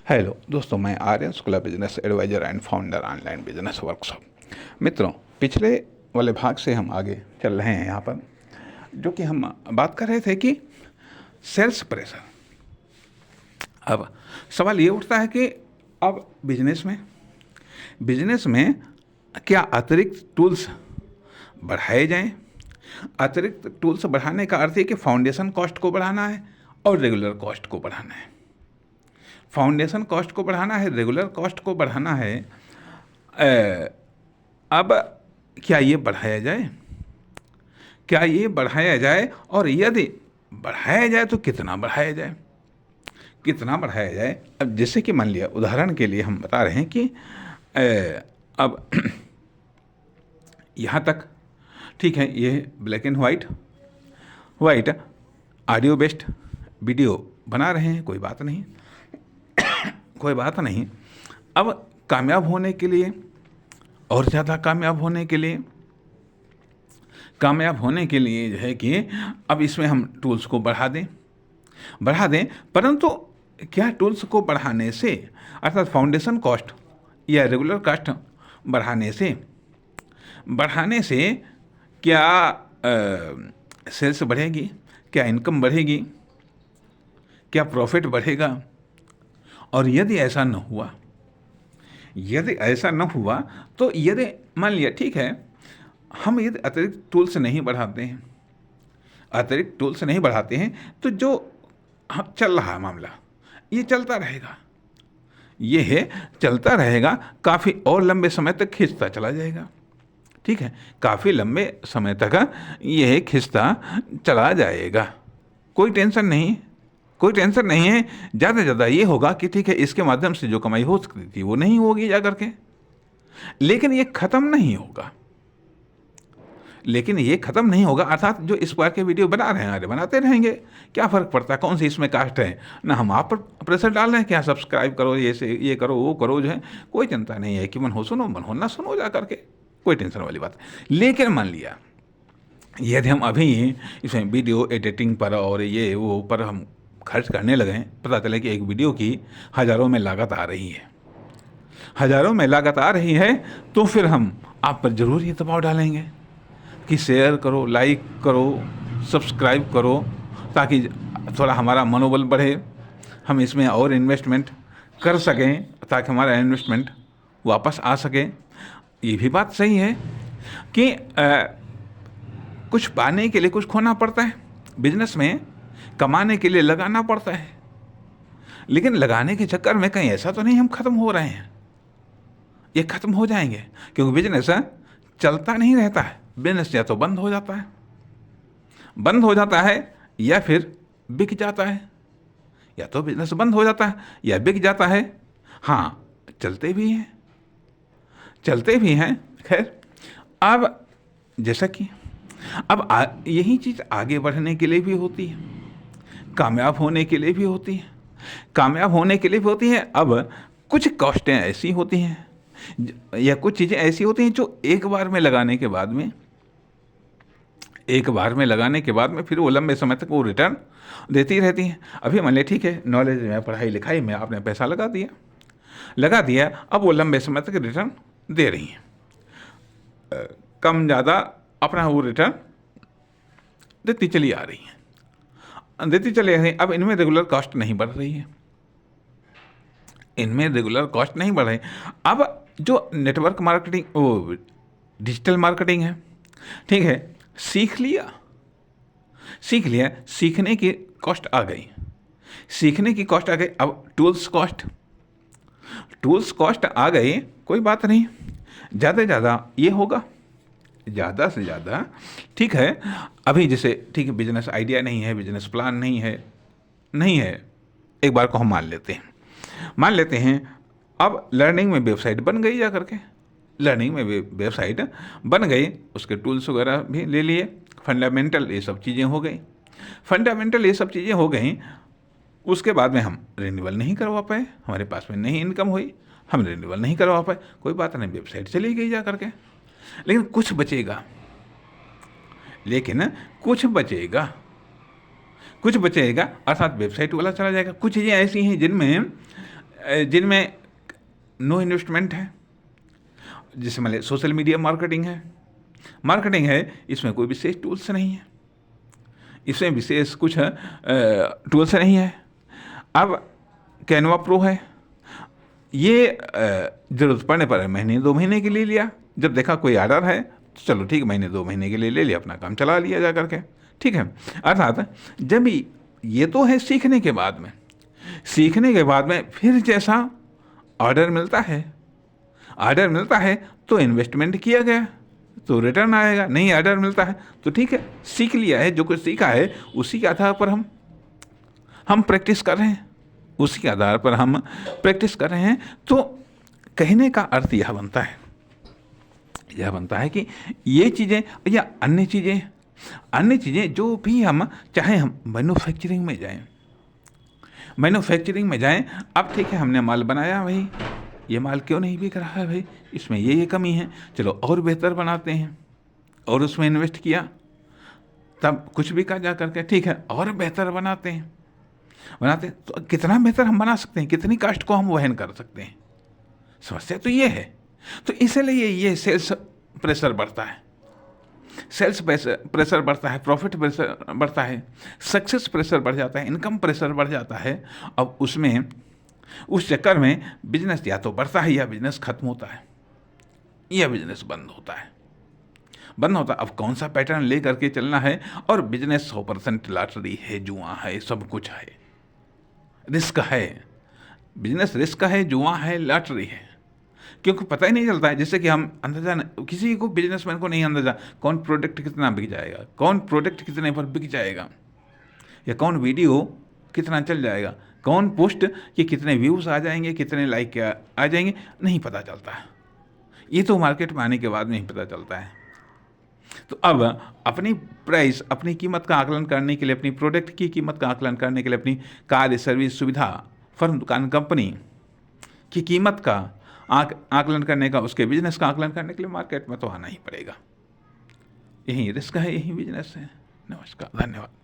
Hello दोस्तों, मैं Aryan Shukla, business advisor and founder online business workshop. मित्रों, पिछले वाले भाग से हम आगे चल रहे हैं यहाँ पर, जो कि हम बात कर रहे थे कि सेल्स प्रेशर। अब सवाल ये उठता है कि अब बिजनेस में क्या अतिरिक्त टूल्स बढ़ाए जाएं। अतिरिक्त टूल्स बढ़ाने का अर्थ है कि फाउंडेशन कॉस्ट को बढ़ाना है और रेगुलर कॉस्ट को बढ़ाना है। फाउंडेशन कॉस्ट को बढ़ाना है, रेगुलर कॉस्ट को बढ़ाना है। अब क्या ये बढ़ाया जाए? और यदि बढ़ाया जाए तो कितना बढ़ाया जाए? अब जैसे कि मान लिया, उदाहरण के लिए हम बता रहे हैं कि अब यहाँ तक ठीक है, ये black and white audio based video बना रहे हैं, कोई बात नहीं। अब कामयाब होने के लिए और ज़्यादा कामयाब होने के लिए जो है कि अब इसमें हम टूल्स को बढ़ा दें, परंतु क्या टूल्स को बढ़ाने से, अर्थात फाउंडेशन कॉस्ट या रेगुलर कॉस्ट बढ़ाने से क्या सेल्स बढ़ेगी, क्या इनकम बढ़ेगी, क्या प्रॉफिट बढ़ेगा? और यदि ऐसा न हुआ तो यदि मान लिया ठीक है, हम यदि अतिरिक्त टूल्स नहीं बढ़ाते हैं तो जो चल रहा मामला ये चलता रहेगा, काफ़ी और लंबे समय तक खिंचता चला जाएगा। ठीक है, काफ़ी लंबे समय तक यह खिंचता चला जाएगा। कोई टेंशन नहीं है। ज़्यादा से ज़्यादा ये होगा कि ठीक है, इसके माध्यम से जो कमाई हो सकती थी वो नहीं होगी जा करके, लेकिन ये ख़त्म नहीं होगा। अर्थात जो इस बार के वीडियो बना रहे हैं, अरे बनाते रहेंगे, क्या फ़र्क पड़ता है कौन सी इसमें कास्ट है ना। हम आप पर प्रेशर डाल रहे हैं कि हाँ सब्सक्राइब करो, ये करो वो करो, जो है कोई चिंता नहीं है कि मन हो ना सुनो जा करके, कोई टेंशन वाली बात। लेकिन मान लिया यदि हम अभी इसमें वीडियो एडिटिंग पर और ये वो पर हम खर्च करने लगे, पता चले कि एक वीडियो की हज़ारों में लागत आ रही है, तो फिर हम आप पर ज़रूर ये दबाव डालेंगे कि शेयर करो, लाइक करो, सब्सक्राइब करो, ताकि थोड़ा हमारा मनोबल बढ़े, हम इसमें और इन्वेस्टमेंट कर सकें, ताकि हमारा इन्वेस्टमेंट वापस आ सके। ये भी बात सही है कि कुछ पाने के लिए कुछ खोना पड़ता है। बिजनेस में कमाने के लिए लगाना पड़ता है, लेकिन लगाने के चक्कर में कहीं ऐसा तो नहीं हम ख़त्म हो रहे हैं। ये ख़त्म हो जाएंगे, क्योंकि बिजनेस चलता नहीं रहता है। बिजनेस या तो बंद हो जाता है या फिर बिक जाता है। या तो बिजनेस बंद हो जाता है या बिक जाता है। हाँ, चलते भी हैं। खैर, अब जैसा कि यही चीज़ आगे बढ़ने के लिए भी होती है, कामयाब होने के लिए भी होती है। अब कुछ कॉस्टें ऐसी होती हैं या कुछ चीज़ें ऐसी होती हैं जो एक बार में लगाने के बाद में फिर वो लंबे समय तक वो रिटर्न देती रहती हैं। अभी मान लिया ठीक है, नॉलेज में, पढ़ाई लिखाई में आपने पैसा लगा दिया, अब वो लंबे समय तक रिटर्न दे रही हैं, कम ज़्यादा अपना वो रिटर्न देती चली आ रही हैं। अब इनमें रेगुलर कॉस्ट नहीं बढ़ रही है। अब जो नेटवर्क मार्केटिंग, वो डिजिटल मार्केटिंग है, ठीक है, सीख लिया, सीखने की कॉस्ट आ गई। अब टूल्स कॉस्ट आ गई, कोई बात नहीं, ज़्यादा से ज़्यादा ये होगा, ठीक है। अभी जैसे ठीक है, बिजनेस आइडिया नहीं है, बिजनेस प्लान नहीं है, एक बार को हम मान लेते हैं। अब लर्निंग में वेबसाइट बन गई, उसके टूल्स वगैरह भी ले लिए, फंडामेंटल ये सब चीज़ें हो गई। उसके बाद में हम रिन्यूअल नहीं करवा पाए, हमारे पास में नहीं इनकम हुई, हम रिन्यूअल नहीं करवा पाए, कोई बात नहीं, वेबसाइट चली गई जा करके। लेकिन कुछ बचेगा, अर्थात वेबसाइट वाला चला जाएगा। कुछ चीज़ें ऐसी हैं जिनमें जिनमें नो इन्वेस्टमेंट है, जैसे मान लिया सोशल मीडिया मार्केटिंग है, इसमें कोई विशेष टूल्स नहीं है, इसमें विशेष कुछ टूल्स नहीं है। अब कैनवा प्रो है, ये ज़रूरत पड़ने पर महीने 2 महीने के लिए लिया, जब देखा कोई ऑर्डर है तो चलो ठीक, महीने 2 महीने के लिए ले लिया, अपना काम चला लिया जा करके, ठीक है। अर्थात जब ये तो है सीखने के बाद में फिर जैसा ऑर्डर मिलता है तो इन्वेस्टमेंट किया गया तो रिटर्न आएगा, नहीं ऑर्डर मिलता है तो ठीक है, सीख लिया है, जो कुछ सीखा है उसी के आधार पर हम प्रैक्टिस कर रहे हैं, तो कहने का अर्थ यह बनता है कि ये चीज़ें या अन्य चीज़ें जो भी हम चाहे, हम मैन्युफैक्चरिंग में जाएं, अब ठीक है हमने माल बनाया भाई, ये माल क्यों नहीं बिक रहा है भाई, इसमें ये कमी है, चलो और बेहतर बनाते हैं, और उसमें इन्वेस्ट किया तब कुछ बिका जा करके, ठीक है, और बेहतर बनाते हैं तो कितना बेहतर हम बना सकते हैं, कितनी कास्ट को हम वहन कर सकते हैं, समस्या तो ये है। तो इसलिए ये सेल्स प्रेशर बढ़ता है, प्रॉफिट प्रेशर बढ़ता है, सक्सेस प्रेशर बढ़ जाता है, इनकम प्रेशर बढ़ जाता है। अब उस चक्कर में बिजनेस या तो बढ़ता है या बिजनेस खत्म होता है या बिजनेस बंद होता है। अब कौन सा पैटर्न ले करके चलना है, और बिजनेस 100% लॉटरी है, जुआ है, सब कुछ है, रिस्क है, बिजनेस रिस्क है, जुआ है, लॉटरी है, क्योंकि पता ही नहीं चलता है। जैसे कि हम अंदाजा, किसी को बिजनेसमैन को नहीं अंदाजा कौन प्रोडक्ट कितना बिक जाएगा, कौन प्रोडक्ट कितने पर बिक जाएगा, या कौन वीडियो कितना चल जाएगा, कौन पोस्ट के कितने व्यूज़ आ जाएंगे, कितने लाइक आ जाएंगे, नहीं पता चलता है। ये तो मार्केट में आने के बाद में ही पता चलता है। तो अब अपनी प्राइस, अपनी कीमत का आकलन करने के लिए, अपनी प्रोडक्ट की कीमत का आकलन करने के लिए, अपनी कार्य, सर्विस, सुविधा, फर्म, दुकान, कंपनी की कीमत का आकलन करने का, उसके बिजनेस का आकलन करने के लिए मार्केट में तो आना ही पड़ेगा। यही रिस्क है, यही बिजनेस है। नमस्कार, धन्यवाद।